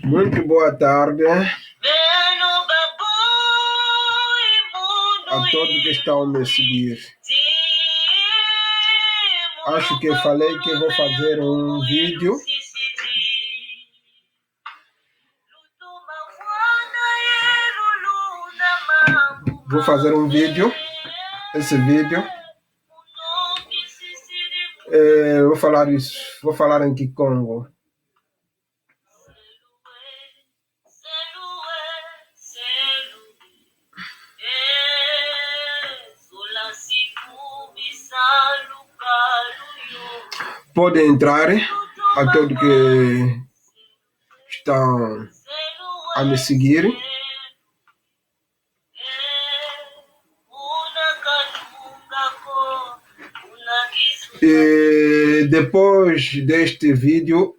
Muito boa tarde a todos que estão a me seguir. Acho que falei que vou fazer um vídeo esse vídeo vou falar em Kikongo. Podem entrar a todos que estão a me seguir. E depois deste vídeo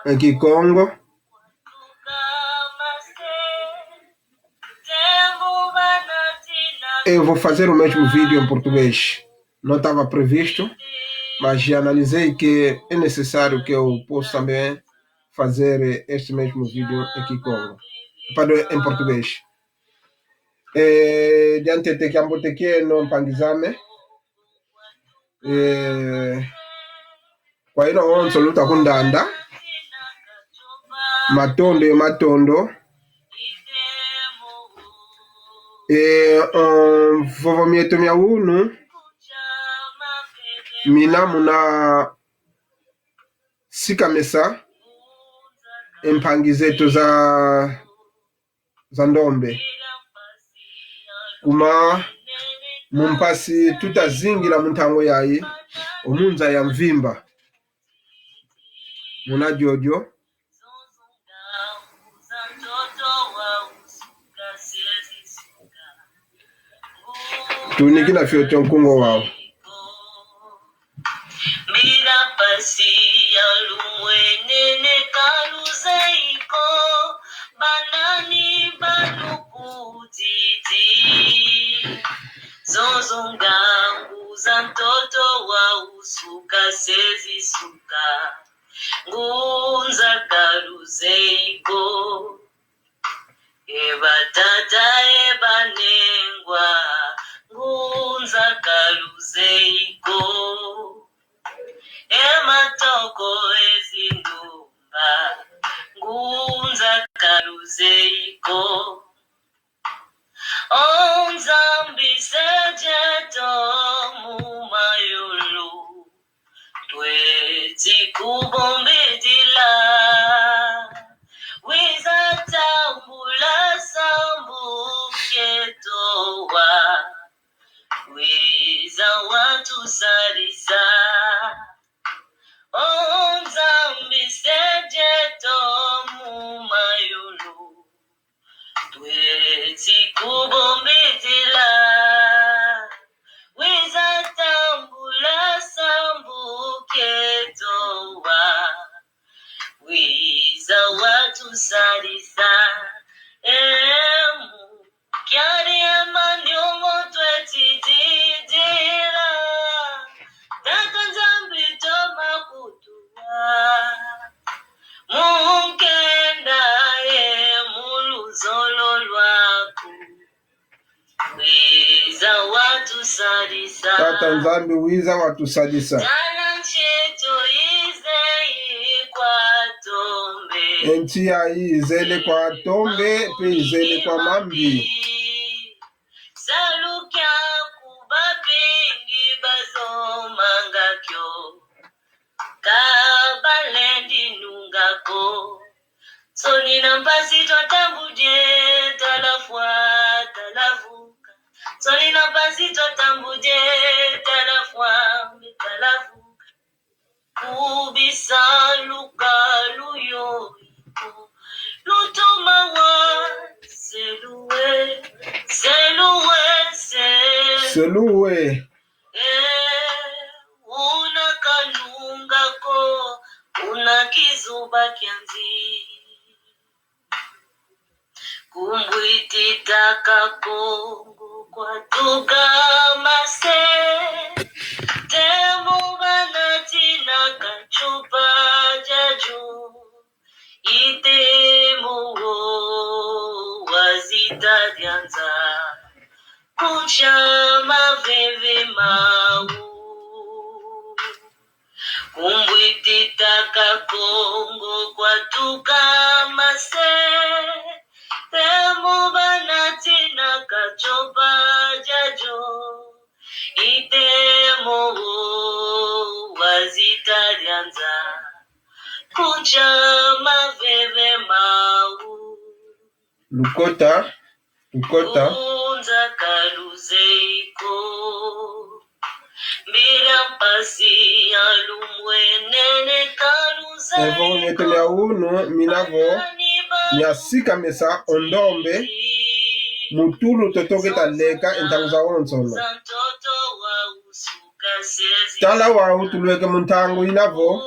em Kikongo, eu vou fazer o mesmo vídeo em português. Não estava previsto, mas já analisei que é necessário que eu possa também fazer este mesmo vídeo em Kikongo, em português. Diante de que amboteke no mpangizame kwa ino onso luta kundanda matondo vovo mieto mia unu mina muna sikamesa empangizeto za ndombe kuma mumpasi tutazingira muntango yayi omunza ya mvimba muna jojo tunikina fyoto nkungo wao Zozongangu za mtoto wa usuka sezi suka ngunza karuzeiko eba tata eba nengwa ngunza karuzeiko ematoko ezindumba ngunza karuzeiko Onzambi sejeto mumayulu tweti kubombedila wizatambula sambu ketowa wiza watu sarisa Onzambi sejeto mumayulu tweti kubombedila wizatambula sambu ketowa wiza watu sarisa emu kyari emanyongo tweti didila tatanzambi tomakutuwa munkenda muluzolo lwaku wiza watu sadisa tata nzambi wiza watu sadisa tana ncheto izei kwa tombe enti yayi izele kwa tombe pe izele kwa mambi salukya kubapingi bazomangakyo kabalendi nungako sonina mpasi twatambuje talafwa talavuka sonina mpasi twatambuje talafwa talavuka kubisa luka luyo lutuma wa seluwe una kanungako una kizuba kyanzi kumbwititaka kongo kwatuka mase temu banatina kachupa jaju kuchama veve mau kumbwititaka Kongo kwatuka mase temu banatina kachopa jajo itemo wazitalianza kuchama veve mau Lukota unza kaluzeiko mira mpasi alumwenene kaluzeiko evo nyetelea unu minavo nyasika mesa ondombe mutulu totoketa leka entanguza wonsono tala wau tulweke muntangu inavo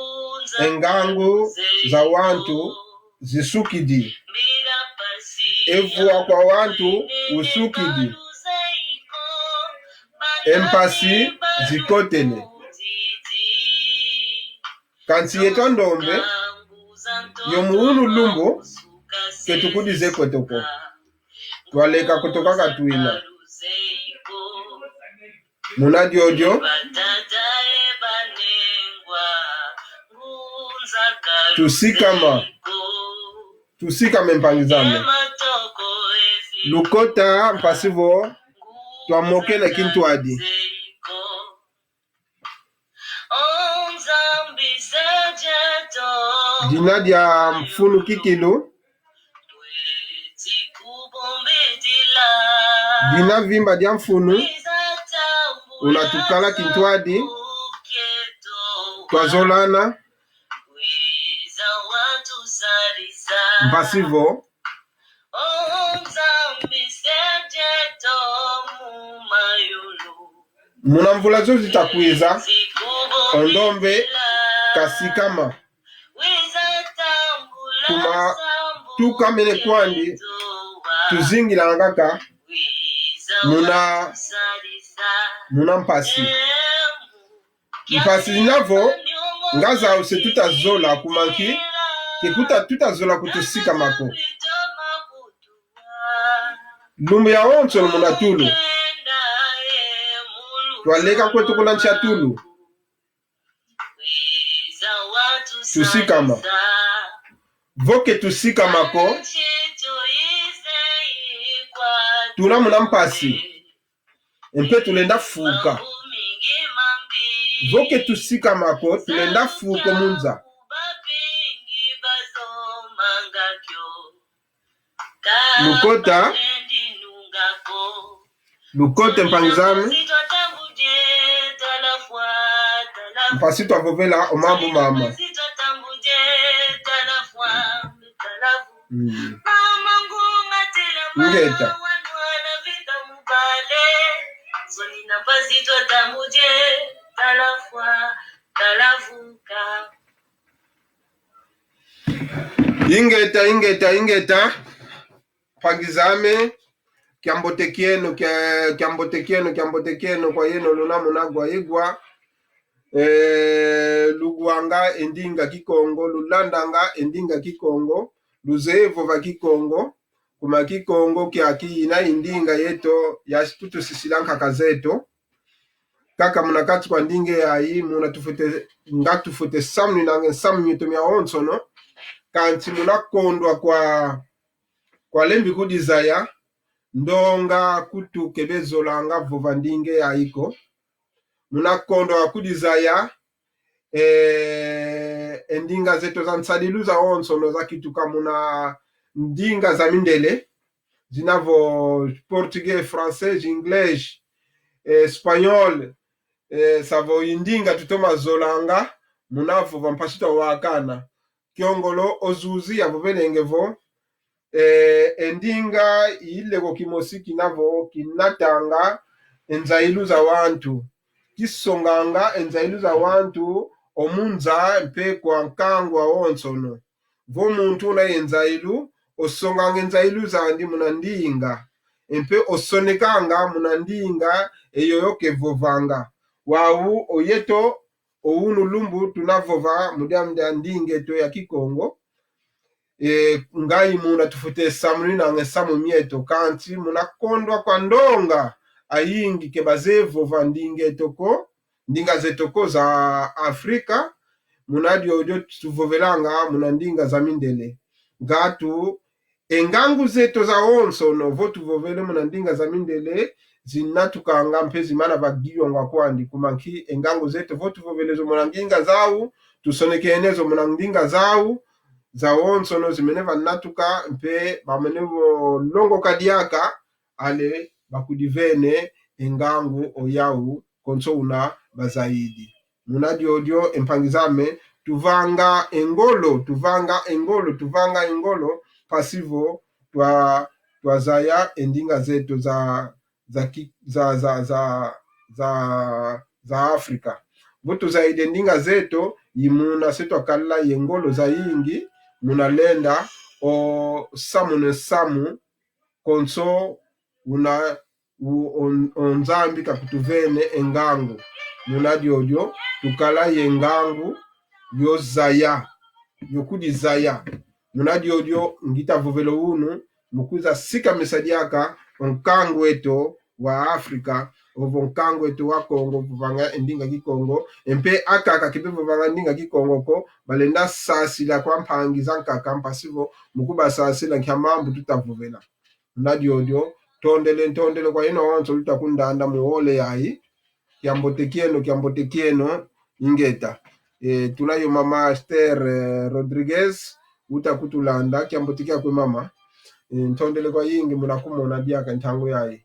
engangu za wantu zisukidi evua kwa wantu usukidi empasi zikotele kansi yeto ndombe yomuunu lumbu ketukudize kwetoko twaleka kutoka katwina muna diodio tusikame mpangizame lukota mpasivo twamokele kintwadi dina dia mfunu kikilu dina vimba dia mfunu unatukala kintwadi twazolana mpasivo muna mvula zo zitakwiza ondombe kasikama kuma tukamene kwandi tuzingilangaka muna mpasi zinavo ngaza use tutazola kumanki kikuta tutazola kutusika mako lumbu ya onso muna tulu twaleka kwetu kulancha tulu tusikama voke tusikamako tuna muna mpasi empe tulenda fuka voke tusikamako tulenda fuko munza lukote mpangizame mpasi twavovela omambu mama ngeta ingeta pangizame kiambotekieno kwa yeno luna munagwa igwa luguanga endinga kikongo lulandanga endinga kikongo luzevo va kikongo kuma kikongo kiakiyina indinga yeto yasitutu sisilanka kazeto kaka munakati kwa ndinge yayi muna tufute samni nange samni yitumia onsono kanti munakondwa kwa lembi kudizaya ndonga kutu kebezolanga vova ndinge yayiko munakondwa kudizaya endinga zeto za nsadiluza onsono za kituka muna ndinga za mindele zinavo portugais, français, inglês, espagnol, savo indinga tutoma zolanga munavo vampasita wakana kiongolo ozuzi avo velengevo endinga ilego kimosi kinavo kinatanga enzailu za wantu kisonganga enzailu za wantu omunza mpe kwa nkangwa onsono vo muntu na enzailu osonganga enzailu zandi munandinga mpe osonekanga munandinga eyoyoke vovanga wawu oyeto ounu lumbu tunavova mudiamda ndinge to ya kikongo ngai muna tufute samuni nange samu mieto kanti munakondwa kwa ndonga ayingi ke bazevova ndinga zetoko za Afrika munadi odio tuvovelanga muna ndinga za mindele ngatu engangu zetu za onsono vo tuvovele muna ndinga za mindele zinatukanga mpezi mana bagiyonga kwandi kumanki engangu zetu vo tuvovelezo muna ndinga zau tusonekenezo muna ndinga zau za onsono zimeneva natuka mpe bamenevo longo kadiaka ale bakudivene engangu oyau konso una bazaidi munadi odio empangizame tuvanga engolo pasivo twazaya endinga zetu za Afrika vutu zaidi endinga zetu yimuna setu akalila yengolo za yingi munalenda o samu konso una onzambi kakutuvene engangu munadi odio tukala yengangu yozaya yokudi zaya munadi odio ngita vovelo unu mukuza sika mesadiaka onkangu eto wa Afrika ovo onkangu eto wa Kongo vuvanga endinga ki Kongo empe akaka kipe vuvanga ndinga ki Kongo ko balenda sasila kwa mpangi zankaka mpasivo mukuba sasila nkiamambu tutavuvela munadi odio tondele kwa ino onso lutakundanda muole yayi kiambotekieno ingeta tulayo mama Esther Rodriguez utakutulanda kiambotekia kwe mama ntondele kwa yingi munakumona diaka ntango yayi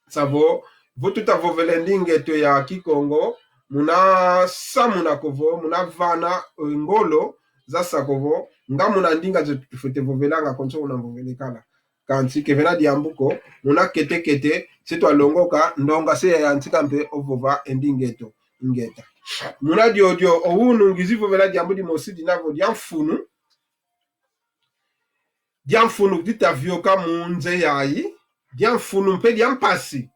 savo votutavovele ndingeto ya Kikongo muna samuna kovo muna vana ngolo za sakovo nga muna ndinga zefete vovelanga konso unavovelekala kansi kevena diambuko muna kete setu alongoka ndonga se ya antika mpe ovova endingeto ingeta muna diodio owunu ngizivovela diambu di mosidi navo diamfunu ditavioka munze yayi diamfunu mpe diampasi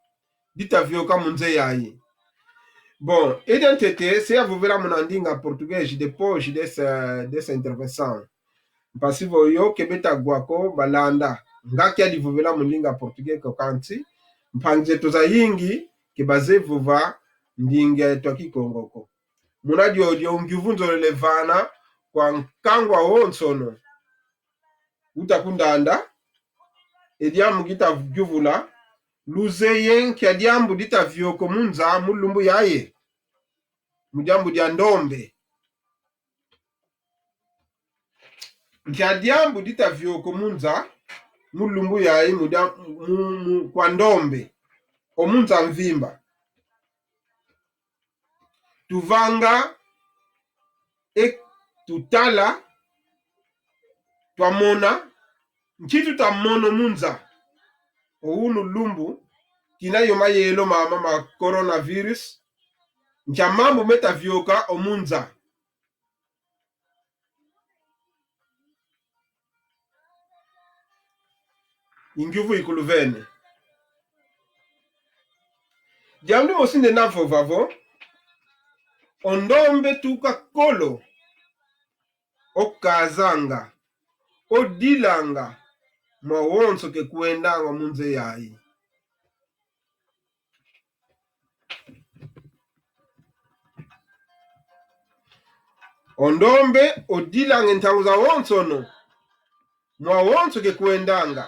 ditavioka munze yayi bon identité se avovela muna ndinga portugais depois dessa intervenção mpasivo yo kebeta gwako balanda ngaki adivovela mulinga portugais kokanti mpanzeto za yingi kebazevova ndinga etwa Kikongoko munadi odio ngivunzolele vana kwa nkangwa wonsono utakundanda ediamu gita gyuvula luzeyen kya diambu dita vyoko munza mulumbu yaye mudiambu dia ndombe kya diambu dita vyoko munza mulumbu yaye kwa ndombe omunza mvimba tuvanga tutala twamona nchitu tamono munza ounu lumbu kina yoma yelo ma coronavirus nchamambu metavyoka omunza ingivu ikuluvene jamdi mosinde nafo vavo ondombe tuka kolo okazanga odilanga mwawonso ke kuendanga munze yayi ondombe odilanga ntangu za wonsono mwawonso ke kuendanga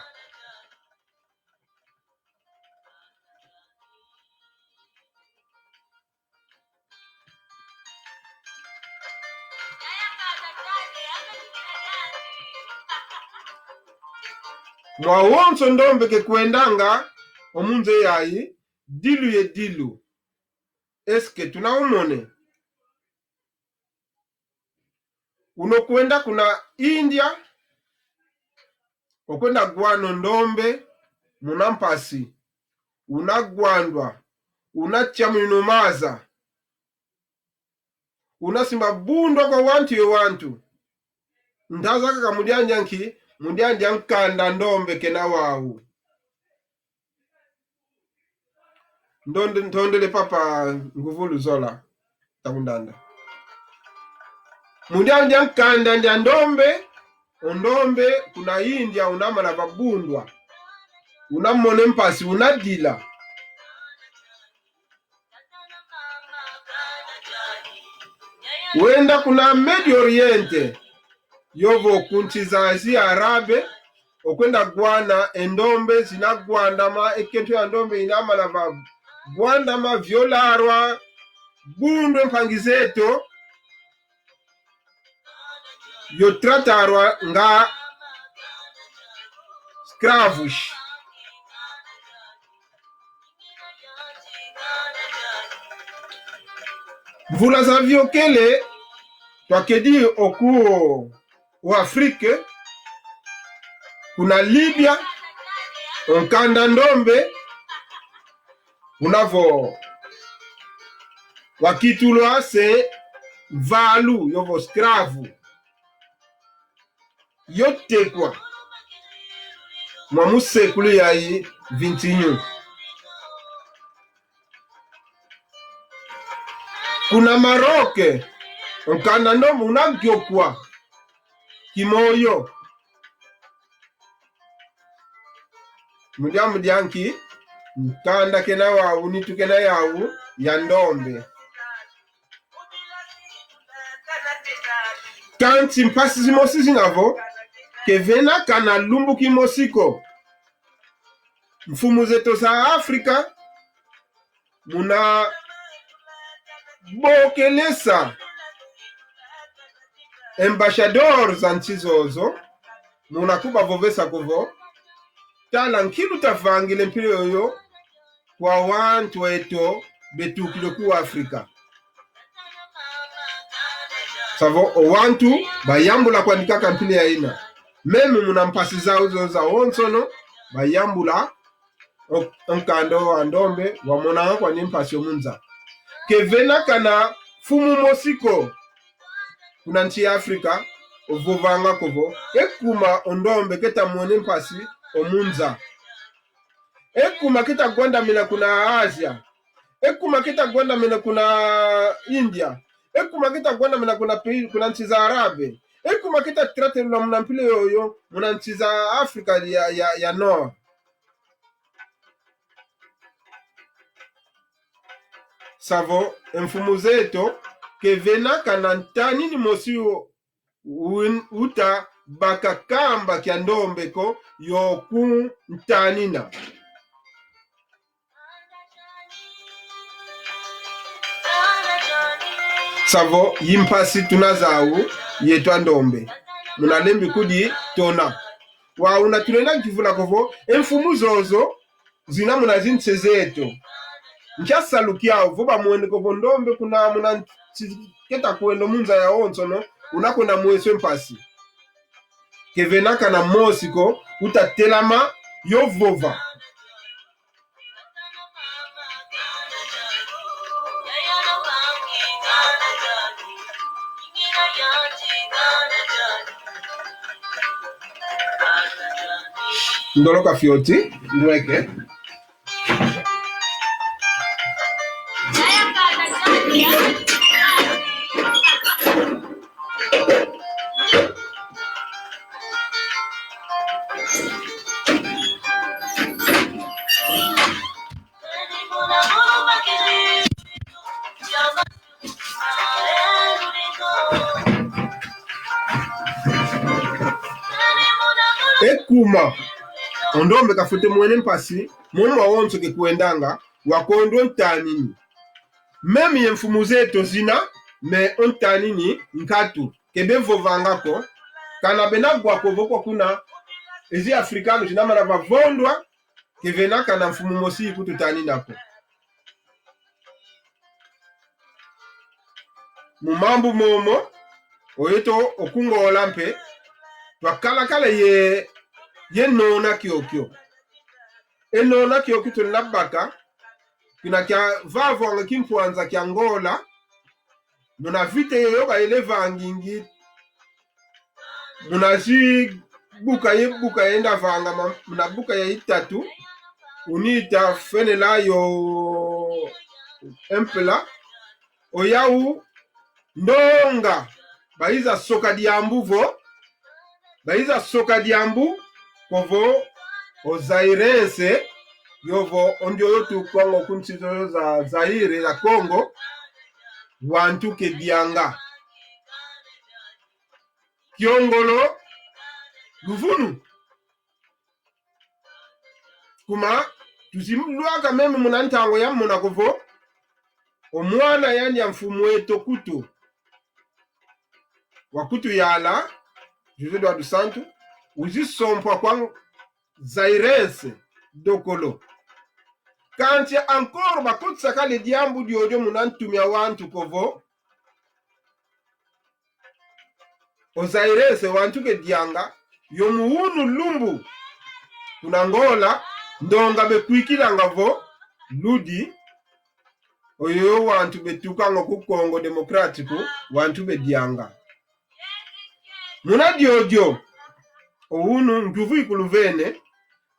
mwawonso ndombe ke kuendanga omunze yayi dilu eske tunaumone unokwenda kuna India okwenda gwano ndombe munampasi unagwandwa unachamuinomaza unasimba bundwa kwa wantu ndazaka kamudianjanki mudianja nkanda ndombe kena wawu ndondele papa nguvulu zola takundanda mudianja nkanda ndia ndombe kuna India unamala babundwa unamone mpasi unadila wenda kuna Medio Oriente yovo kunchiza zi Arabe okwenda gwana endombe zinagwandama ekentu ya ndombe inamala va gwandama vyolarwa bundwe mpangizeto yotratarwa nga skravus. Mvula za vyokele twakedi okuo wa Afrique kuna Libya onkanda ndombe unavo wakitulwa se valu yovo skravu yotekwa mwa musekulu yayi 21. Kuna Maroke onkanda ndombe unagyokwa kimoyo mudyanki nkanda kena wawu nitu kena yawu ya ndombe kanti mpasi zimosi zinavo kevena kana lumbu kimosiko mfumu zetu za Afrika muna bokelesa ambassador za nchi zozo muna kuba vovesa kuvo tala nkilu tafangile mpile yoyo kwa wantu weto betukile ku Afrika savo owantu bayambula kwa nikaka mpile ya ina meme muna mpasi zao za onsono bayambula onkando wa ndombe wamona kwa nimpasi omunza kevena kana fumu mosiko kuna nchi ya Afrika ovovanga kovo ekuma ondombe keta mwone mpasi omunza ekuma kita gwanda mina kuna Asia ekuma kita gwanda mina kuna India ekuma kita gwanda mina kuna nchi za Arabe ekuma kita trate na muna mpile yoyo muna nchi za Afrika ya Nord savo mfumu zetu kevena kana ntani ni mosi uta bakakamba kya ndombeko yoku ntanina savo yimpasi tunazawu yetwa ndombe munalembi kudi tona wa unatunenda kivula kovo mfumu zozo zina munazinse zetu nchasalukia vuba mwende kovo ndombe kuna muna keta kuendo munza ya onsono unakona mweswe mpasi kevenaka na mosiko utatelama yovova ndoloka fioti ndweke ekuma ondombe kafute mwene mpasi mwene wawonso ke kuendanga wakondo ntanini memi mfumu zetu zina me ontanini nkatu kebe vovangako kana benagwa kovoko kuna ezi afrikano jinamana bavondwa kevena kana mfumu mosi kututanina ko mumambu momo oyeto okungola mpe twakalakala ye nona kyokyo enona kyokyo tunabaka kina kya vavonga kimpwanza kya ngola muna vite yoyo baeleva ngingi muna buka yenda vanga muna buka ya itatu unita fenela yo empela oyawu ndonga baiza soka diambu kovo ozairense yovo ondio yotu Kongo kunchizo za Zaire ya Kongo wantu ke bianga kiongolo luvunu kuma tusimulwaka meme munantango ya munakovo omwana yani ya mfumu wetu kutu wakutu yala José Eduardo Santos uzisompwa kwa Zairense dokolo kanti encore bakotisaka le diambu diodio munantumia wantu kovo Ozairense wantu ke dianga yomuhunu lumbu kunangola ndonga bekwikilanga vo ludi oyo wantu betukanga ku Congo Democratico wantu bedianga muna diodio ohunu nduvu ikuluvene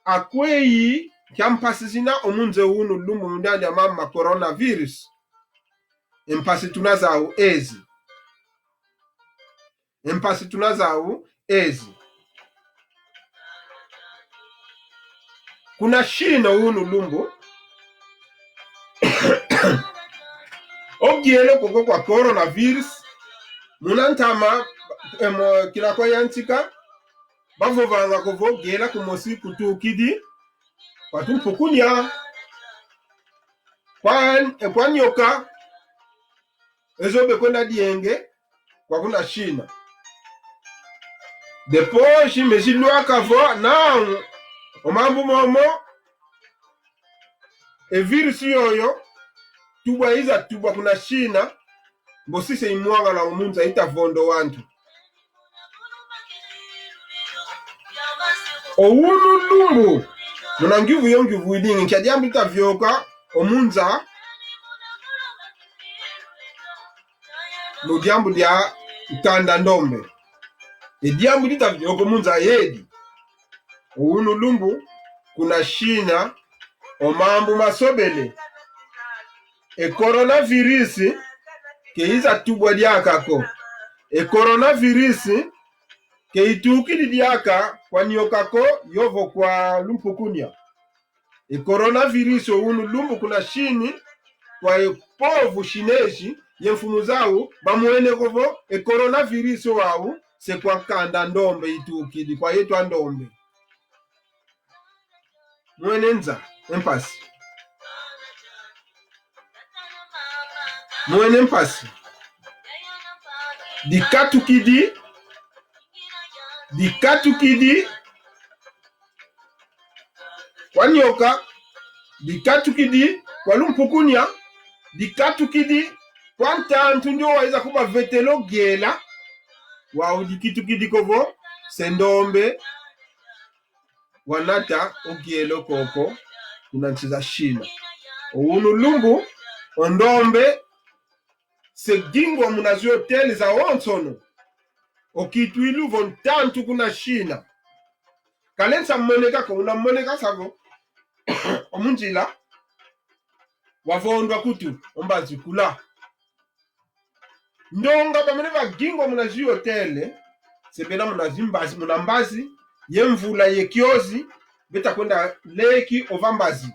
akweyi kyampasisina omunze ohunu lumbu mundani ya mama coronavirus empasi tunazawu ezi kuna shina ohunu lumbu ogiele koko kwa coronavirus munantama kilako yantika bavovanga kovo gela kumosi kutukidi kwatumpukunya kwa nyoka ezobe kwenda dienge kwa kuna shina depo shimezilwaka vo na omambu momo virus yoyo tubwa kuna shina mbosise imwanga na umunza itavondo wantu owunu lumbu munangivu yongivu ilingi kya diambu itavyoka omunza no diambu lya utanda ndombe diambu litavyoka omunza yedi owunu lumbu kuna shina omambu masobele coronavirus keiza tubwa diakako coronavirus keitukili diaka kwa niokako yovo kwa lumpukunya coronavirus owunu lumbu kuna shini kwa povu shineji yemfumu zawu bamuene kovo coronavirus wawu se kwa kanda ndombe itukili kwa yetu andombe mwenenza empasi mwene mpasi dikatukidi kwa nyoka dikatukidi kwa lumpukunya dikatukidi kwa ntantu ndio waiza kuba vetelo gela wau dikitukidi kovo sendombe wanata ogielo koko kunanchiza shina owunu lumbu ondombe segingwa munazi hoteli za onsono okitwilu vontantu kuna shina kalensa mmoneka ko unammoneka savo omunjila wavondwa kutu ombazi kula ndonga pamene vagingwa munazi hoteli sebena munazi mbazi munambazi yemvula yekiozi beta kwenda leki ovambazi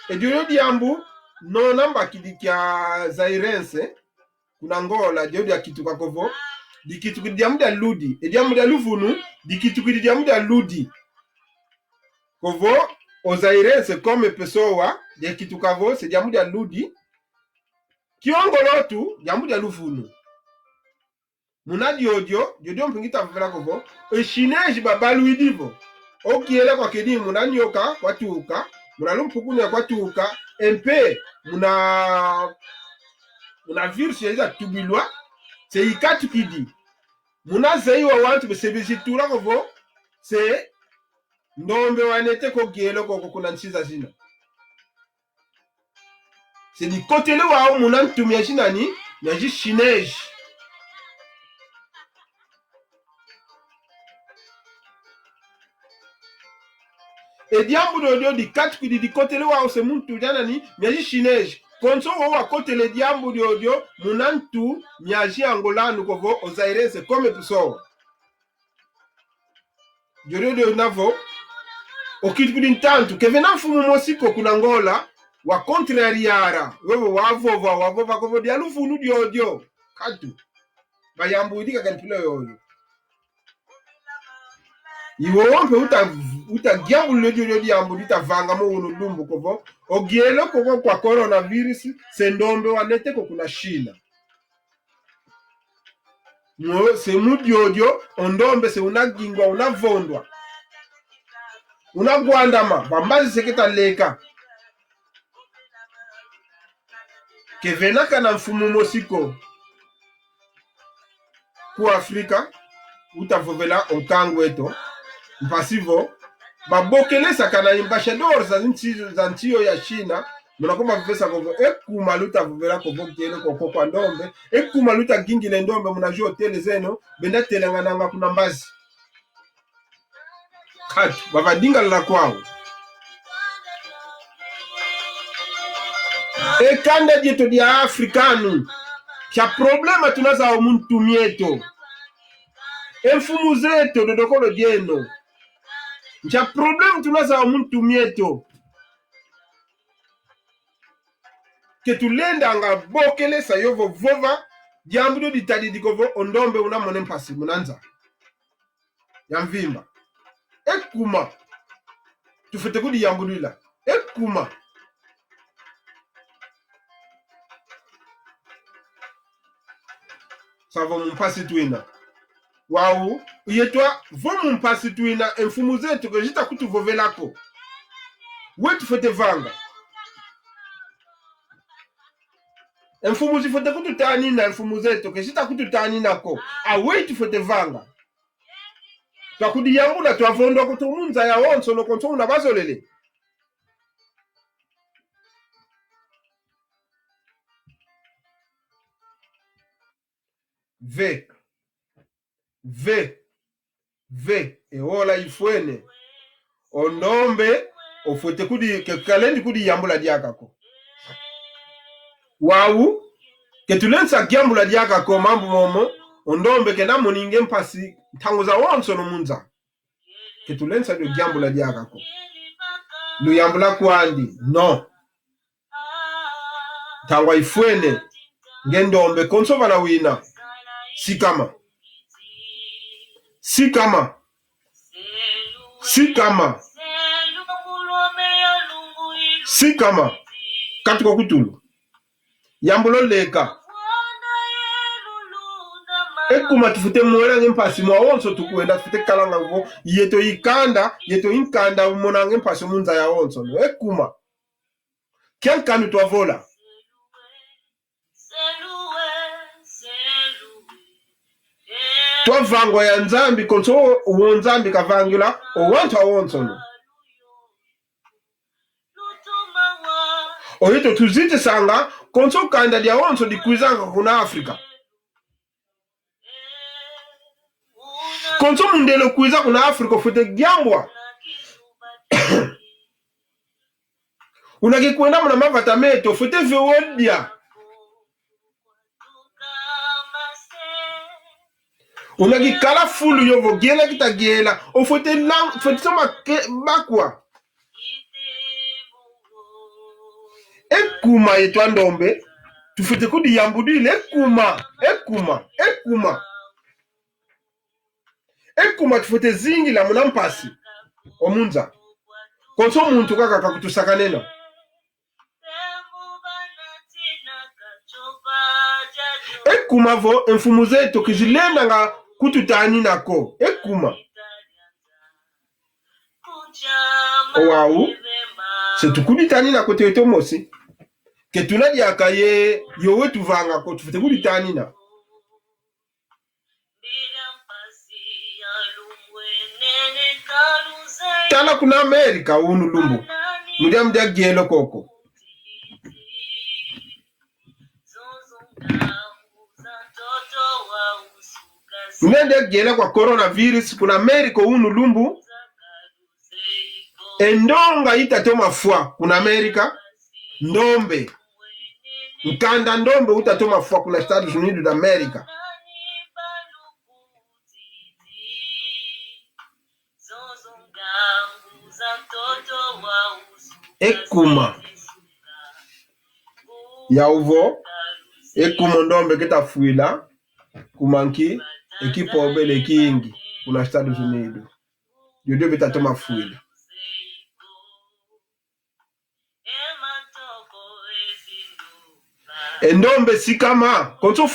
edioyo diambu no namba kidi kya Zairense kunangola dio dia kituka kovo dikitukidi diambu dia ludi ediambu dia luvunu dikitukidi diambu dia ludi kovo o Zairense kome pesowa dia kituka vo se diambu dia ludi kiongolotu diambu dia luvunu muna diodio mpingita vuvela kovo eshineji babalu idivo okiele kwa kedi muna nyoka kwa tuka muna lumpukunya kwa tuka mpe muna virus yaiza tubilwa se ikatukidi muna zeiwa wantu besebezitura kovo se ndombe wanete kogielo koko kuna nchiza zina se di kotele wao muna ntumia jinani nyaji shineji ediambu dodio di katukidi di kotele wao se muntu janani nyaji shineji konso wa kotele diambu diodio munantu nyaji angolanu kovo o Zairense kome puso diodio navo okitukudi ntantu kevena mfumu mosiko kunangola wa contrariara wewe wavova kovo dia lufunu diodio katu bayambu idika kanpilo yoyo iwo wampe uta giambu lejo diambu ditavanga mo uno lumbu kovo ogielo kovo kwa coronavirus sendombe wanete ko kuna China no se mudiodio ondombe se unagingwa unavondwa unagwandama bambazi seketa leka kevenaka na mfumu mosiko ku Afrika utavovela onkangu eto mpasivo babokele kana ambassador za nchiyo ya China munakoma vivesa kovo ekuma luta vovela kovo kiele koko kwa ndombe ekuma luta gingile ndombe munajua hoteli zeno benda telengananga kuna mbazi katu bavadinga la kwao ekanda jeto dia afrikanu kya problema tunaza omuntu mieto enfumu zeto dodokolo dieno kya problema tunaza omuntu mieto ke tulenda nga bokele sayovo vova diambudo ditadi dikovo ondombe unamone mpasi munanza ya mvimba ekuma tufete kudi yambudula ekuma savo mpasi tuina wau yetwa vomu mpasi tuina enfumu zetu kejita kutuvovelako wetu fete vanga enfumu zifete kututanina enfumu zetu kejita kututaninako awetu fete vanga twakudi yambula twavondwa kutumunza ya onso no konso una bazolele v eola ifwene ondombe ofwete kudi kekalendi kudi yambula diakako wau ketulensa gyambula diakako mambu momo ondombe kena muninge mpasi tangu za onso no munza ketulensa dio gyambula diakako luyambula kwandi no tangwa ifwene ngendombe konso vala wina sikama katuko kutulu yambulo leka ekuma tufute mwera ngempasi mwa onso tukuenda tufute kalanga ngo yeto inkanda umona ngempasi munza ya onso no ekuma kyankanu twavola twavangwa ya nzambi konso uwo nzambi kavangula owantu awonso no oyito tuzite sanga konso kanda dia onso dikuizanga kuna Afrika konso mundelo kuiza kuna Afrika fute gyambwa unakikwenda muna mavatameto fute vewodia unakikala fulu yovo gela kitagela ofute lang fute soma bakwa ekuma yetwa ndombe tufute kudi yambudile ekuma tufute zingi la munampasi omunza konso muntu kaka kakutusakanena ekuma vo enfumu zetu kizilenda nga kututani nako ekuma owawu setukuditani nako teweto mosi ketuna diaka ye yowe tuvanga ko tufute kuditani na tala kuna Amerika unu lumbu mudia gielo koko munende giela kwa coronavirus kuna Amerika unu lumbu endonga itatoma fwa kuna Amerika ndombe nkanda ndombe utatoma fwa kuna Estados Unidos d'America ekuma ya uvo ekumondombe kitafuila kumanki ekipobele kingi kuna Estados Unidos jodio bitatoma fuila endombe sikama konso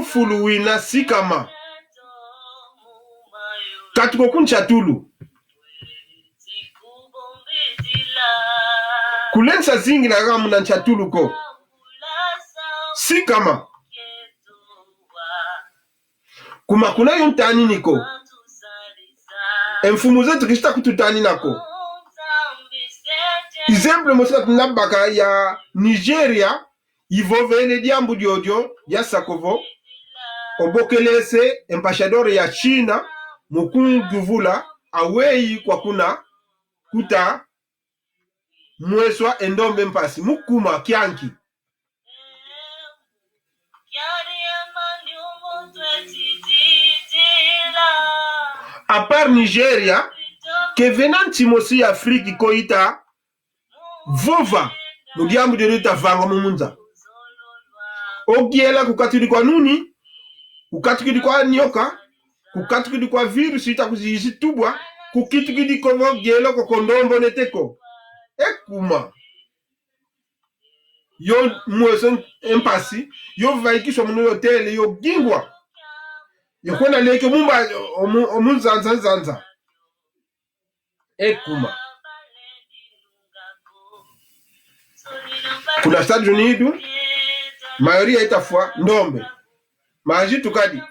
fuluwina sikama katuko kunchatulu kulensa zingi na gamu na nchatulu ko sikama kuma kuna yontani niko emfumu zetu kishita kututani nako exemple mosika tunabaka ya Nigeria ivovele diambu diodio ya sakovo obokelese ambassador ya China mukunguvula awei kwa kuna kuta mweswa endombe mpasi mukuma kianki a part Nigeria ke venanti mosi Afriki koita vova mudiambu diodio vanga mumunza ogiela kukatuli kwa nuni kukatukidi kwa nyoka kukatukidi kwa virus itakuzizi tubwa kukitukidi kwa gelo kwa kondombo neteko ekuma yo mwesen empasi yo vaikishwa muno hotel yo gingwa yo kwenda leke mumba omunzanza ekuma kuna Estados Unidos mayoria itafua ndombe maji tukadi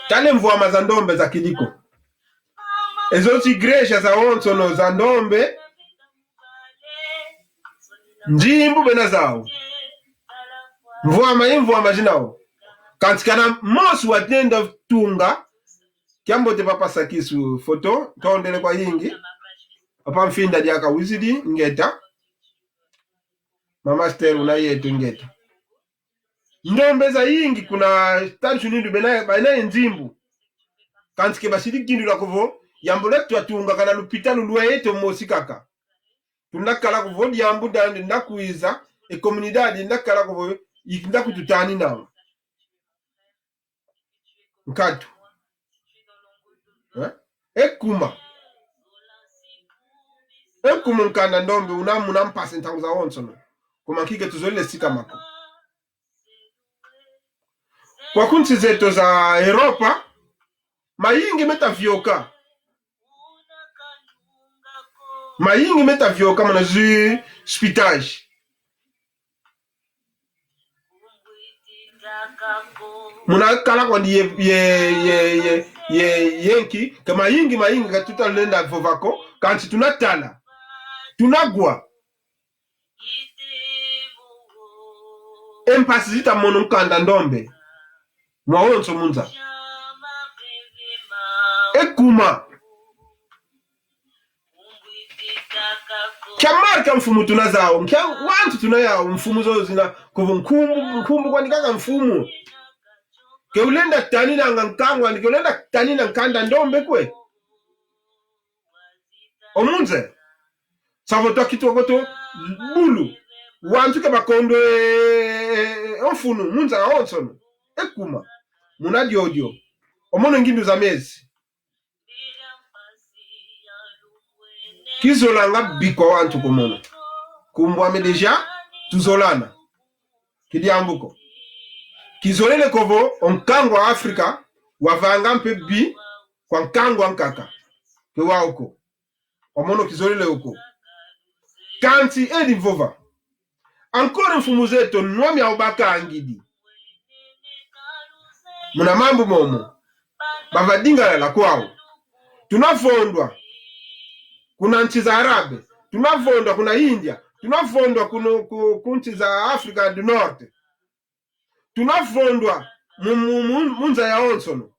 tale mvua za ndombe za kiliko ezo igreja za onsono za ndombe njimbu bena zao mvua majinao kantikana mosu watenda tunga kiambote papa sakisu foto tondele kwa yingi papa mfinda diaka wizidi ngeta mama Stella na yetu ngeta ndombe za yingi kuna Estados Unidos bena njimbu kantike basidi kindu la kuvo yambuletu atunga kana lupitalu lweto mosikaka tunakala kuvo yambu dande ndakuiza e comunidade ndakala kuvo ikinda kututani nawo nkatu ekuma nkanda ndombe unamuna mpase ntangu za onsono kuma kike tuzolile sika mako kwa kunti zetu za Europa mayingi metavyoka mwana zi spitage muna kala kwa ndi yenki ka mayingi katuta lenda vovako kanti tunatala tunagwa empasi zita mono nkanda ndombe mwawonso munza ekuma kyamarka mfumu tunazao kya wantu tunayao mfumu zo zina kuvu nkumbu kwa nikanga mfumu ke ulenda tanina ngankangwa ke ulenda tanina nkanda ndombe kwe omunze savoto kitokoto bulu wantu ke bakondo ofunu munza onsono ekuma munadiodio omono ngindu za mezi kizolanga biko wantu kumono kumbwame deja tuzolana kidiambuko kizolele kovo onkango wa Afrika wavanga mpe bi kwa nkango ankaka kewa uko omono kizolele uko kanti edi vova ankore mfumu zetu nwami ya ubaka angidi muna mambu momo bavadinga la kwao tunafondwa kuna nchi za Arabe tunafondwa kuna India tunafondwa kuna nchi za Afrika du Norte tunafondwa munza ya onsono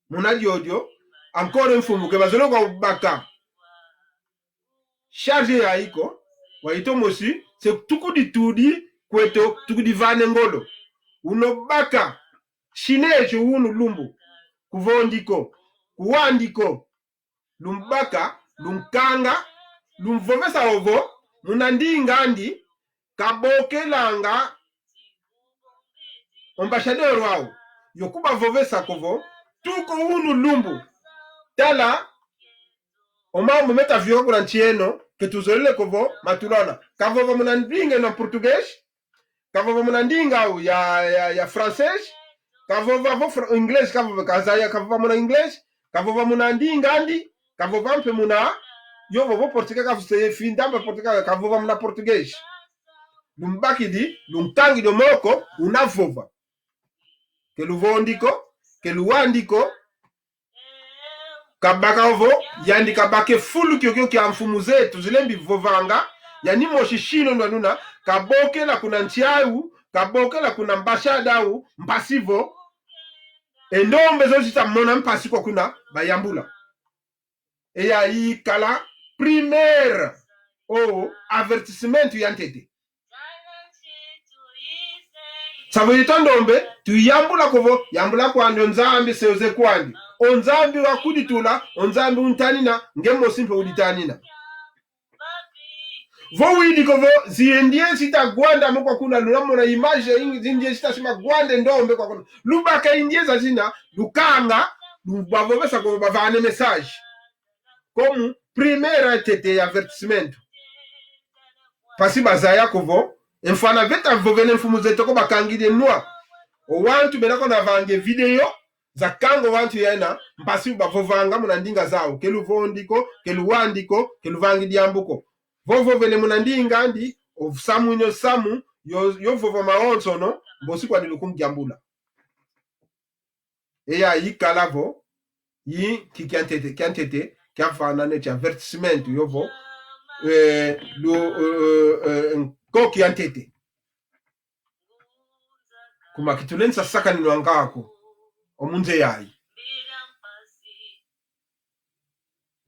munadiodio ankore mfumu ke bazolo kwa ubaka charge ya iko waitomosi se tukuditudi kweto tukudivane ngolo unobaka shinecho unu lumbu kuvondiko kuwandiko lumbaka lunkanga lumvovesa ovo munandingandi kabokelanga ambassadeur wao yokuba vovesa kovo tuko unu lumbu tala oma mumeta vyo kuna nchieno ketuzolele kovo matulana kavova munandinga na portugais kavova munandinga ya français kavova vo inglés kavova kazaya kavova muna inglés kavova munandinga andi kavova mpe muna yovo vo portugais kavuse findamba portugais kavova muna portugais lumbakidi luntangi do moko unavova keluvondiko keluwandiko kabaka ovo yandi kabake fulu kyokyo kya mfumu zetu zilembi vovanga yani moshishino ndwanuna kabokela kuna ntiau kabokela kuna mbashadau mpasivo endombe zozita mona mpasi kwa kuna bayambula eya ikala primaire o avertissement yantete Savoyita ndombe tuyambula kovo yambula kwandi onzambi seuze kwandi onzambi wakuditula onzambi untanina ngemo simpe uditanina vo widi kovo ziendie sita gwanda mokwa kuna lunamona image indie sita sima gwande ndombe kwa kuna lubaka indie za zina lukanga lubavovesa kovo bavane message komu primaire tete avertissement pasi bazaya kovo enfana veta vovene mfumu zetu ko bakangide noa o wantu benako na vange video za kango wantu yana mpasi bavovanga munandinga zao keluvondiko keluwandiko keluvangi diambuko vovo vene munandinga andi of samu nyo samu yo vovo maonso no mbosi kwa dilukum diambula eya yikalavo yi kiantete kyafana ne cha avertissement yovo koki antete kuma kitulensa saka ni nwangako omunze yayi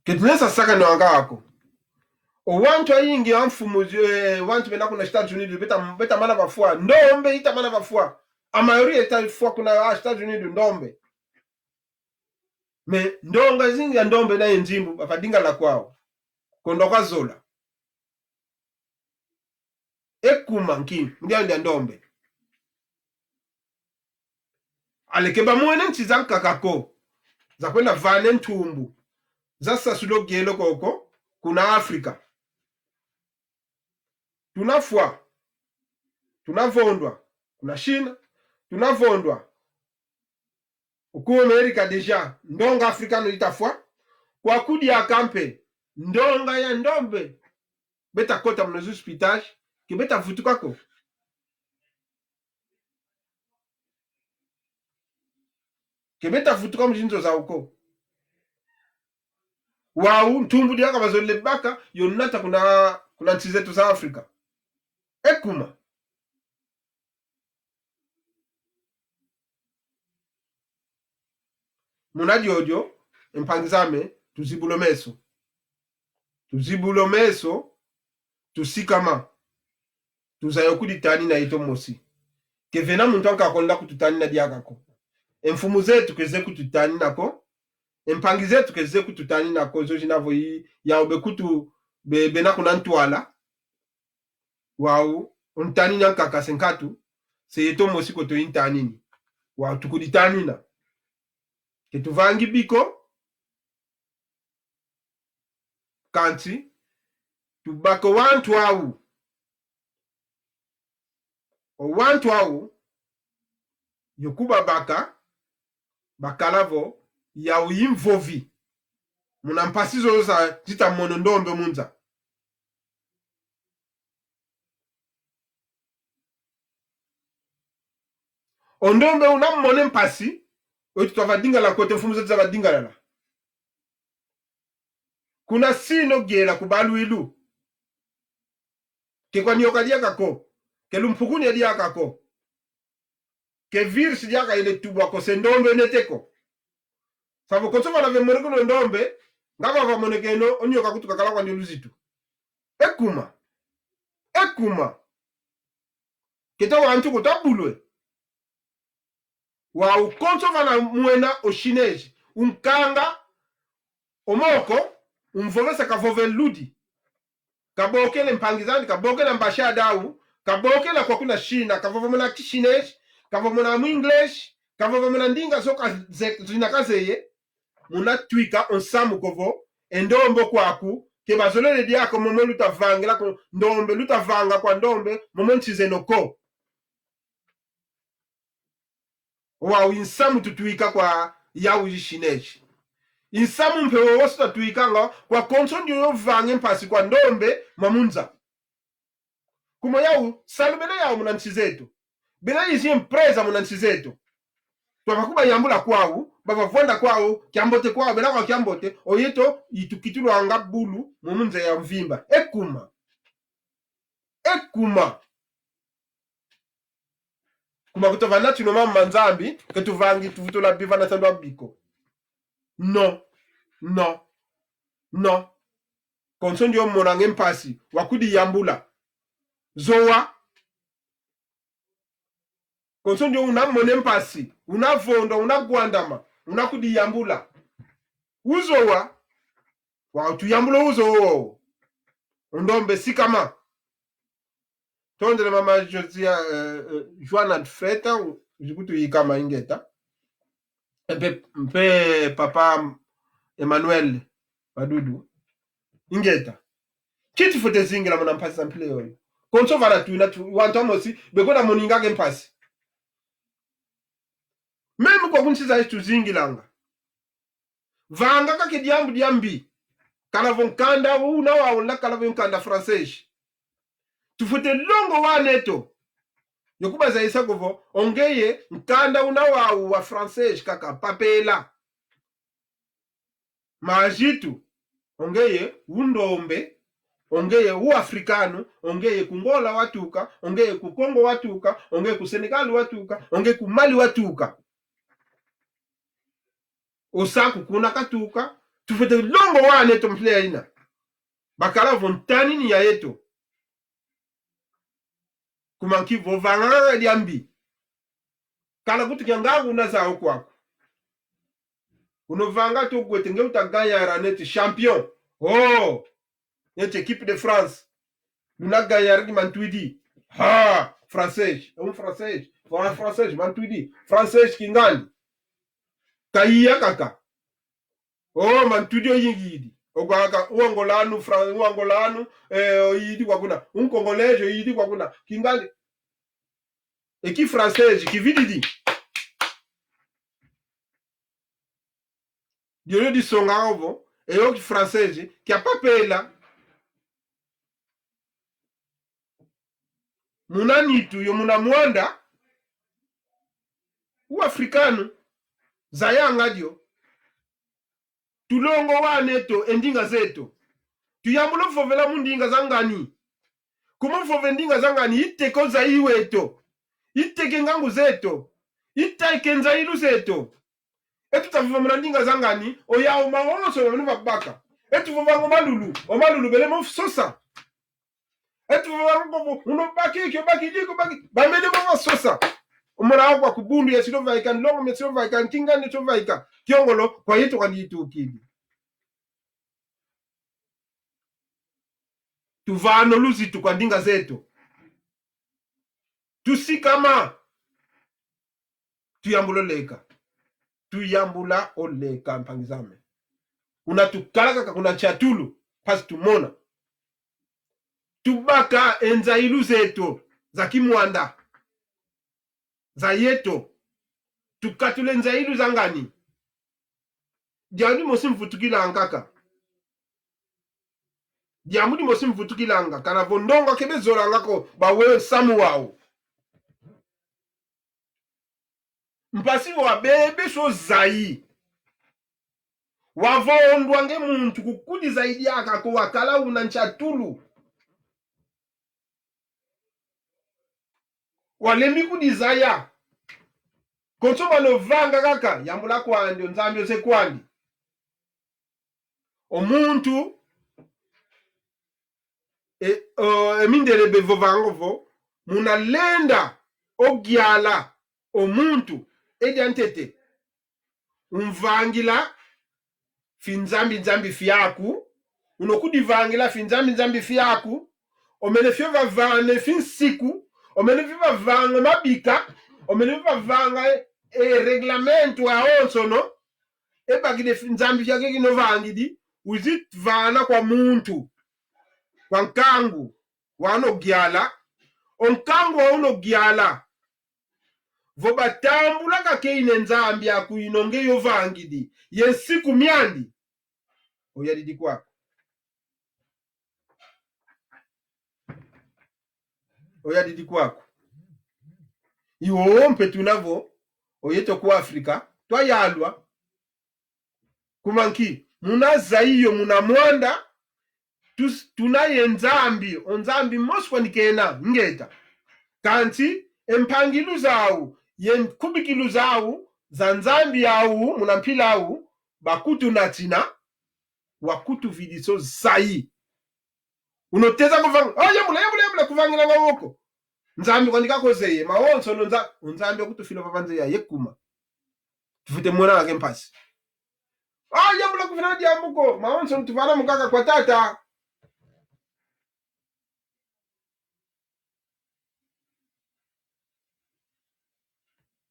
kitulensa saka ni nwangako o wantu ayingi amfumu wantu benako na Estados Unidos beta mana bafua ndombe ita mana bafua a mayoria ita fua kuna Estados Unidos ndombe me ndonga zingi ya ndombe na nzimbu bafadinga la kwao kondoka zola ekuma nki ndiyo ndombe alekeba mwene nchizanka kako za kwenda vane ntumbu za sasulo gelo koko kuna Afrika tunafua tunavondwa kuna China tunavondwa uku Amerika deja ndonga afrikano itafua kwa kudi ya kampe ndonga ya ndombe beta kota mnozu hospital kibeta vutukako kibeta vutuka mjinzo za uko wau ntumbu diaka bazole baka yonata kuna nchi zetu za Afrika ekuma munajojo empangizame tuzibulomeso tusikama tuzayokuditani na ito mosi kevena muntu ankakonda kututani na diakako emfumu zetu keze kututani nako empangi zetu keze kututani nako zo jinavo yi ya obekutu bena kuna ntwala wau untani nankaka senkatu se ito mosi koto intanini wau tukuditani na ketuvangi biko kanti tubako wantu au yokuba bakalavo ya uyimvovi muna mpasizo za zita mono ndombe munza ondombe unamone mpasi oitu twavadinga la kote mfumu zetu za vadinga lala kuna sino gela kubalu ilu ke kwa nyoka diakako ke lumpukuni ya diakako ke virus diaka ile tubu ko sendombe neteko sabo konsoma na vemoreko no ndombe ngaba va monekeno onyoka kutuka kala kwa ndiluzitu ekuma keta wantu kutabulwe wa ukonsoma na mwena oshineji unkanga omoko umvovesa ka voveludi kabokele mpangizani, kabokele mbashadau, kabokele kwa kuna shina, kavovomona kishinesh, kavovomona mwinglesh, kavovomona ndinga zoka zinakazeye, muna twika onsamu kovo, endombo kwaku, ke bazolele diako momo lutavangela ko ndombe, lutavanga kwa ndombe, momo nchizenoko. Wa insamu tutwika kwa yawu jishinesh. Insamu mpewo wosu tatuika nga kwa konsondi yo vange mpasi kwa ndombe mamunza. Kuma yawu salubele yawu munanchizetu. Bela izi empresa munanchizetu. Tuwakuba yambula kwawu, baba vonda kwawu, kiambote kwawu, bela kwa kiambote, oyeto itukitulu anga bulu mamunza ya mvimba. Ekuma. Kuma kutovana tunoma manzambi, ketuvangi tuvutola bivana tandwa biko. No. Konsondi yo monange mpasi, wakudi yambula. Zowa. Konsondi yo unamone mpasi, unavondo, unagwandama, unakudi yambula. Uzowa. Wautu yambula uzowa. Ndombe sikama. Tondele mama Josia Joana Freta, jikutu yikama ingeta. Mpe papa Emmanuel Madudu ingeta. Kiti fote zingila mwana mpasi sample yoyo. Konso vana tu wantomosi bekona moningage mpasi. Meme kwa kunchiza istu zingilanga. Vanga kake diambi. Kana vonkanda una wa kala vonkanda français. Tufute longo wa neto. Yokuba za isa govo ongeye nkanda una wa français kaka papela. Majitu ongeye undombe, ongeye uafrikano, ongeye kungola watuka, ongeye kukongo watuka, ongeye ku Senegal watuka, ongeye ku Mali watuka. Osaku kuna katuka, tufete longo wane tomplea ina. Bakala vontani ni ya yeto. Kumanki vovanga diambi. Kala kutu kiangagu unaza okwako. Unovanga to gwetenge utaganya raneti champion. Oh! Yete équipe de France. Luna ganyar di mantuidi. Ha! Français. Français, mantuidi. Français kingani. Kaiya kaka. Oh, mantuidi oyingidi. Ogwaka uangolanu oyidi kwa kuna. Congolais oyidi kwa kuna. Kingani. Équipe française kivididi. Dieu di songa ovo e yo française qui a pas pela. Munanitu yo muna mwanda u africano zayanga dio tulongo waneto endinga zeto tuyambulo fovela mundinga zangani kuma fove ndinga zangani iteko zaiweto iteke ngangu zeto itaike nzailu zeto etu tavuva mundinga zangani oya omawoso yo nuva baka etu vuva omalulu belemo sosa etu vuva unobaki kyo baki diko baki bamene mo sosa umura kwa kubundu ya silovaika ndongo ya silovaika ntingani silovaika kiongolo kwa yetu kalitu ukidi tuvano luzitu kwa ndinga zetu tusikama tuyambula oleka mpangizame unatukalaka kuna chatulu pasi tumona tubaka enzailu zetu za kimwanda za yeto tukatule nzailu zangani diamudi mosi mfutukilanga diamudi mosi mfutukilanga kana vondongo kebe zorangako bawe samu wao mpasi wa bebe so zai wavondwange muntu kukudi zaidi yaka ko wakala unanchatulu walembi kudizaya konsoma no vanga kaka yambula kwandi nzambi ose kwandi omuntu emindele bevovangovo munalenda ogyala omuntu ediantete umvangila finzambi nzambi fiaku unokudivangila fi nzambi fiaku omene fyo vavane fi nsiku omene fyo vavanga mabika omene fyo vavanga reglamento aonsono ebagide nzambi fyake kino vangidi uzitvana kwa muntu kwa nkangu wanogyala onkangu waunogyala vo batambula kakeine nzambi akuinonge yovangidi yensiku myandi oyadidi kwako oyadidi kwako iwompe tunavo oyeto ku Afrika twayalwa kumanki munaza iyo muna mwanda tunaye nzambi onzambi moswa nikena ngeta kanti empangilu zawu yenkubikilu zawu za nzambi yawu munampila awu bakutu natina wakutu vidiso zayi unoteza kuvanga yamula kuvangila ngawoko nzambi kwandikako zeye maonso nzambi okutufila papanze ya yekuma tufute mwana wake mpasi yamula kuvina diambuko maonso ntuvana mukaka kwa tata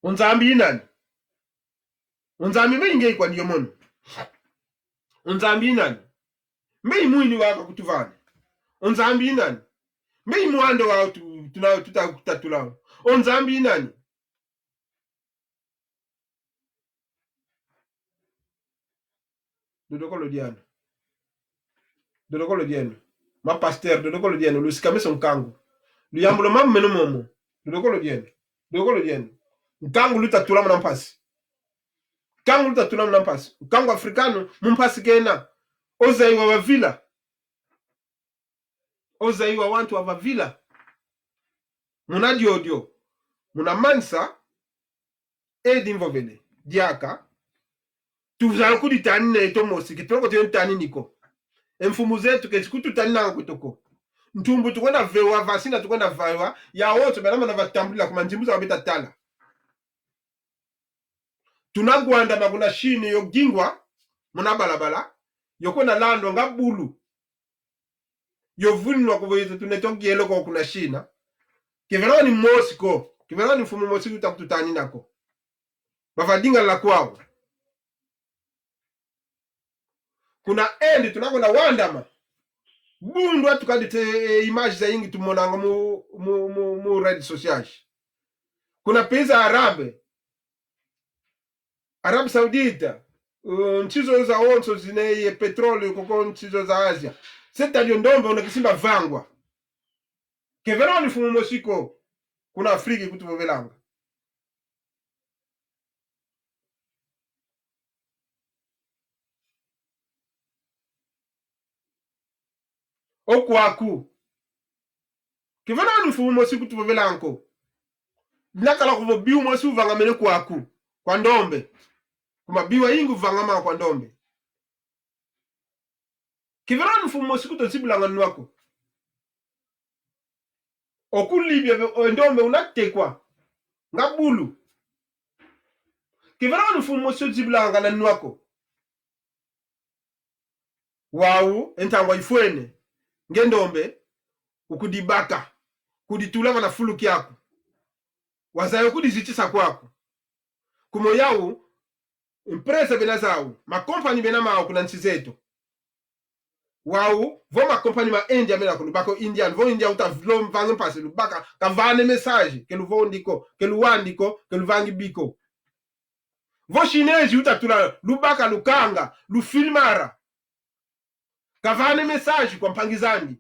unzambi inani unzambi meinge kwa ndiyo mono unzambi inani mei mwini waka kutuvana unzambi inani mei mwando wao tutakutatulao unzambi inani dodokolo diano ma pasteur dodokolo diano lusikame son kangu luyambulo mamu meno momo dodokolo diano nkangu lutatula mna mpasi kangu lutatula mna mpasi nkangu afrikano mumpasi kena ozaiwa wavila ozaiwa wantu wa vavila muna diodio muna mansa edimvovele diaka tuzala kuditani na eto mosi kitoko tiyo ntani niko emfumu zetu kesikutu tani na kutoko ntumbu tukwenda vewa vasina tukwenda vewa ya woto belama na vatambulila kuma njimbuza wabita tala tunagwanda na kuna shini yogingwa muna balabala yokona lando nga bulu yovunwa kuvoyezo tunetogielo kwa kuna shina kivelawa ni mosi ko kivelawa ni mfumu mosi utakututani nako bavadinga la kwao kuna endi tunakona wandama bundu tukadite image za ingi tumonanga mu redes sociais kuna pesa Arabi Saudita nchizo za onso zine petroli koko nchizo za Asia seta ndio ndombe unakisimba vangwa kevero ni fumu mosiko kuna Afrika kutuvovelanga okwaku kevero ni fumu mosiko kutuvovelanko nakala kuvo biu mosi uvanga mene kwaku kwa ndombe kuma biwa ingu vangama kwa ndombe kivera ni fumu mosi kutosibulanga nwako okulibya ndombe unatekwa ngabulu kivera ni fumu mosi kutosibulanga na nwako wawu entangwa ifwene ngendombe ukudibaka kuditulanga na fulu kyako wazayo kudizichisa kwako kumo yawu impresa bena zawu makompani bena mao kuna nchi zetu wawu vo makompani ma India mena kulubako Indian vo India utavlo mvange mpasi lubaka kavane message kelu vondiko kelu wandiko kelu vangi biko vo chinesi utatula lubaka lukanga lufilmara kavane message kwa mpangizani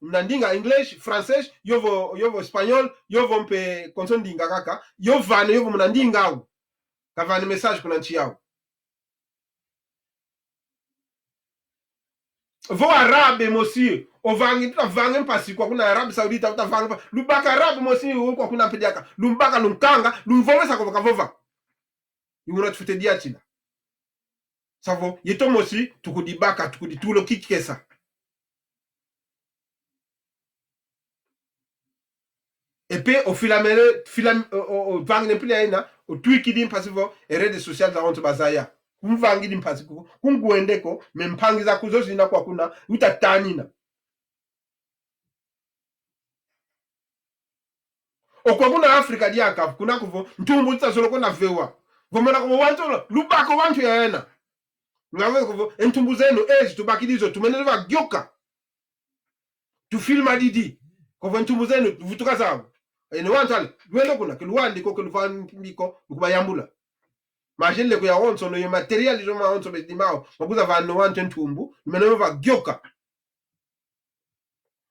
mnandinga English Francais yovo Spanyol yovo mpe konsondinga kaka yovane yovo mnandinga au kavane message kuna nchi yao vo arabe mosi ovangi tutavange mpasi kwa kuna Arabi Saudita utavange lubaka arabe mosi kwa kuna pediaka lumbaka lunkanga lumvomesa kwa kavova yuna tufute diachila savo yeto mosi tukudibaka tukuditulo kikesa epe o vangi nempili aina o twiki dim pasivo redes sociales za onto bazaya kumvangili mphasi kunguendeko mempangiza kuzo zina kwa kuna utatanina okwa kuna Afrika diaka kuna kuvo ntumbu tsasolo kuna vewa vomana ko wantu lubako wantu yaena ngawe kuvo entumbu zenu tubakilizo tumenelewa gyoka tufilma didi kuvo entumbu zenu vutuka zabo ene wantale lwendo kuna kilwandi ko kilufandiko kubayambula majele ko ya onso no material jo ma onso bedimao makuza vanno wantu entumbu menelewa gyoka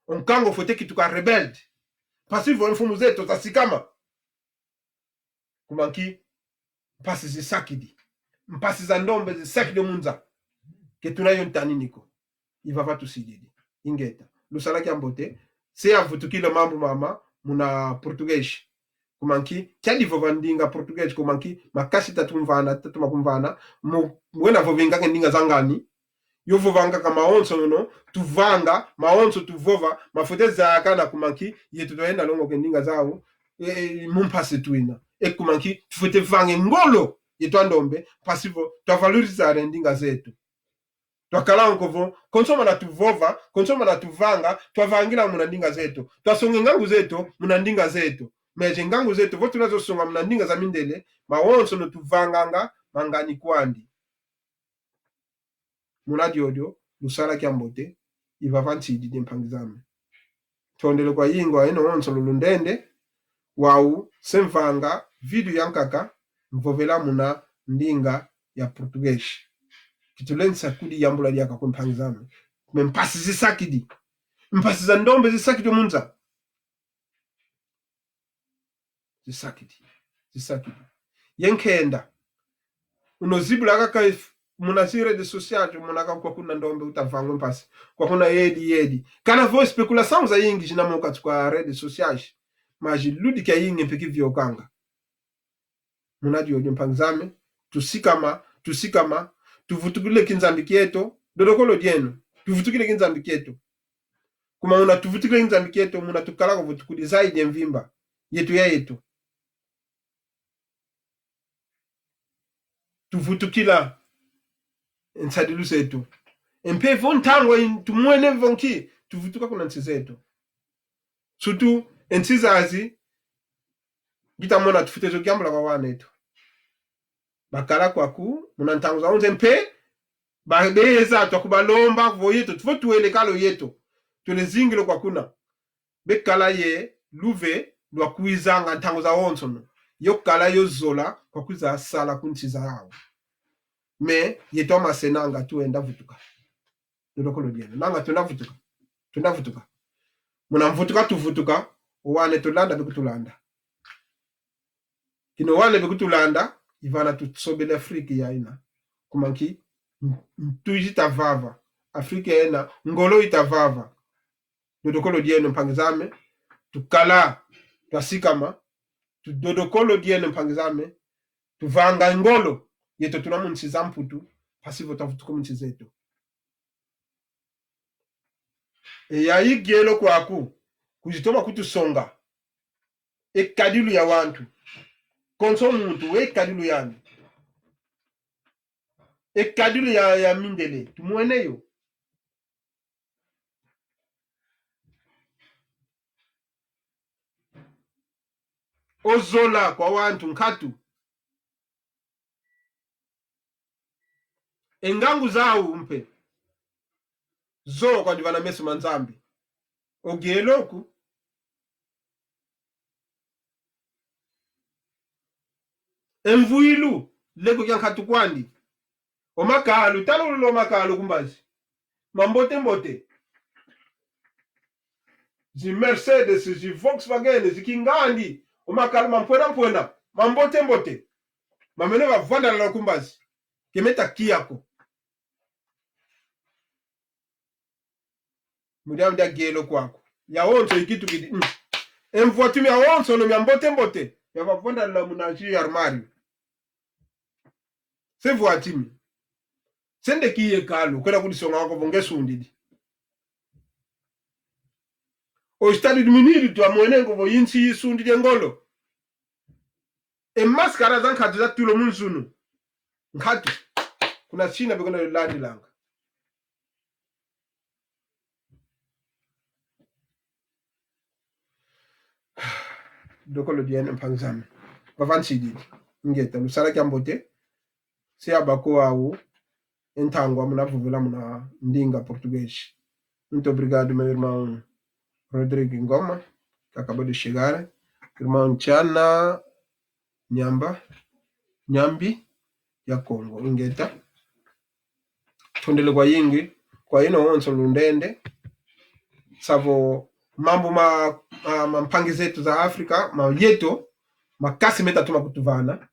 onkango fote kituka rebelde pasivo mfumu zetu tasikama kumanki mpasi zisakidi mpasi za ndombe zisakidi munza ketunayo ntaniniko ivava tusididi ingeta lusalaki ambote se avutukile mambo mama muna português kumanki kyadivo vandinga português kumanki makasi tatumakumvana mwena vovinga ndinga zangani yovovanga kama onso no tuvanga maonso tuvova mafoteza akana kumanki yetu toenda longo kendinga zao mumpasi twina kumanki tufute vange ngolo yetu andombe pasivo twavaloriza ndinga zetu twakalankovo konsoma na tuvova konsoma na tuvanga twavangira muna ndinga zetu twasonge ngangu zetu muna ndinga zetu meje ngangu zetu votu nazo songa muna ndinga za mindele maonso no tuvanganga mangani kwandi munadi odio lusala kiambote ivavantsidi dempangizame tondele kwa yingwa eno onso lulundende wau semvanga vidu yankaka mvovela muna ndinga ya português kitulensa kudi yambula liaka kwa mpangizame mempasi zisakidi mpasi za ndombe zisakidi munza zisakidi yenkenda unozibula kaka muna redes sociais munaka kwa kuna ndombe utavangwe mpasi kwa kuna yedi kana vo speculação za yingi jinamoka kwa redes sociais maji ludi kya yingi mpeki vyokanga munadi odio mpangizame tusikama tuvutukile kinzambiki yetu dodokolo dienu tuvutukile kinzambiki yetu kuma una tuvutukile kinzambiki yetu muna tukala kuvutukuli zaidi mvimba yetu tuvutukila nsadilu zetu empe vontango tumwene vonki tuvutuka kuna nsi zetu sutu ensizazi gitamona tufutezo gyambula kwa wanetu bakala kwaku muna ntango za onze mpe babeza twakubalomba voyetu tuvotuele kalo yetu tulezingilo kwa kuna bekala ye luve lwakuizanga ntango za onsono yokala yozola kwa kuza sala kunchiza hao me yeto masenanga tuenda vutuka ndokolo diene nanga tunavutuka muna mvutuka tuvutuka wane tulanda bekutulanda kino wane bekutulanda ivana tutsobele Afrika yaina kumanki tujitavava Afrika yaina ngolo itavava ndokolo diene mpangizame tukala twasikama tudodokolo diene mpangizame tuvanga ngolo yeto tunamunsi zamputu pasivo tavutuko munsi zetu yayi gielo kwaku kujitoma kutusonga ekadilu ya wantu konso muntu ekadilu yani ekadilu ya mindele tumweneyo ozola kwa wantu nkatu engangu zao mpe zo kwa divana mesu manzambi ogieloku envuilu lego kyankatu kwandi omakalu talolo makalu kumbazi mambote zi Mercedes zi Volkswagen zikingandi omakalu mampwena mambote mamene bavanda la kumbazi kemeta kiyako mudamu da gelo kwako ya onso ikitu kidi envoitumi ya onso no myambote ya bavanda la munaji armario se voitimi sende kiye kalo kwenda kulisonga wako vongesundidi o stade du miniri tu amwenengo vo yinsi sundidi ngolo e maskara zankatu za tulo munzunu nkatu kuna China bigona landi langa dokolo dien mpangzame bavansi di ngeta lusala kyambote si abako awu entangwa muna vuvula muna ndinga português. Muito obrigado, meu irmão Rodrigo Ngoma, que acabou de chegar. Irmão Chana Nyambi ya Congo. Ingeta. Tundele kwa yingi. Kwa ino onso lundende. Savo mambo mpangi zetu za Afrika. Yeto. Makasi meta tuma kutuvana.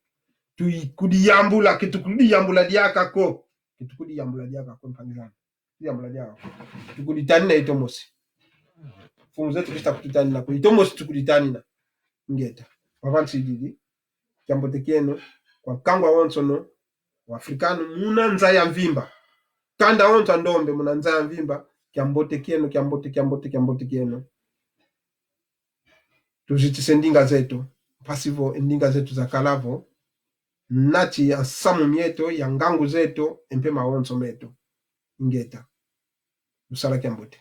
Kudiyambula. Kitukudiyambula diaka ko. Kitukudiyambula diaka ko mpangi zana. Kudiyambula diaka ko. Tukuditani na itomosi. Fumu zetu kista kututani na itomosi tukuditani na. Ngeta. Wavansi didi. Kyambote kieno. Kwa kangwa onsono. Waafrikano muna nza ya mvimba. Kanda onza ndombe muna nza ya mvimba. Kyambote kieno. Tujitise ndinga zetu. Pasivo ndinga zetu za kalavo. Nati ya samu mieto. Ya ngangu zetu. Empema onso meto. Ngeta. Usala kyambote.